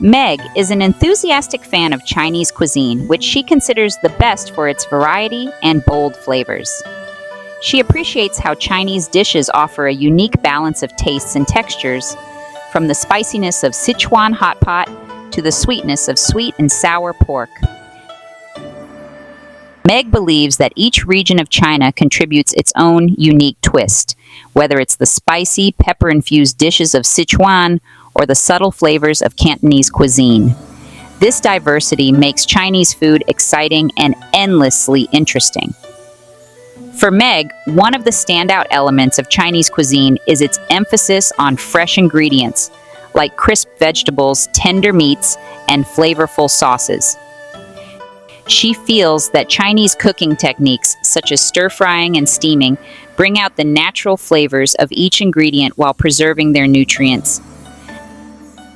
Meg is an enthusiastic fan of Chinese cuisine, which she considers the best for its variety and bold flavors. She appreciates how Chinese dishes offer a unique balance of tastes and textures, from the spiciness of Sichuan hot pot to the sweetness of sweet and sour pork. Meg believes that each region of China contributes its own unique twist, whether it's the spicy, pepper-infused dishes of Sichuan or the subtle flavors of Cantonese cuisine. This diversity makes Chinese food exciting and endlessly interesting. For Meg, one of the standout elements of Chinese cuisine is its emphasis on fresh ingredients, like crisp vegetables, tender meats, and flavorful sauces. She feels that Chinese cooking techniques, such as stir-frying and steaming, bring out the natural flavors of each ingredient while preserving their nutrients.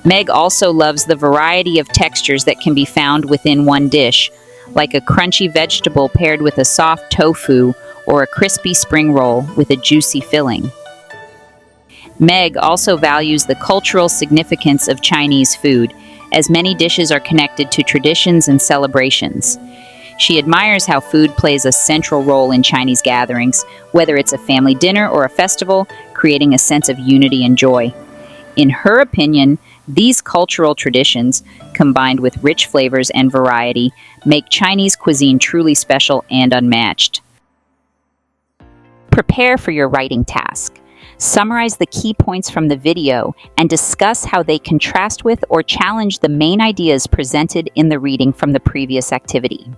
Meg also loves the variety of textures that can be found within one dish, like a crunchy vegetable paired with a soft tofu or a crispy spring roll with a juicy filling. Meg also values the cultural significance of Chinese food, as many dishes are connected to traditions and celebrations. She admires how food plays a central role in Chinese gatherings, whether it's a family dinner or a festival, creating a sense of unity and joy. In her opinion, these cultural traditions, combined with rich flavors and variety, make Chinese cuisine truly special and unmatched. Prepare for your writing task. Summarize the key points from the video and discuss how they contrast with or challenge the main ideas presented in the reading from the previous activity.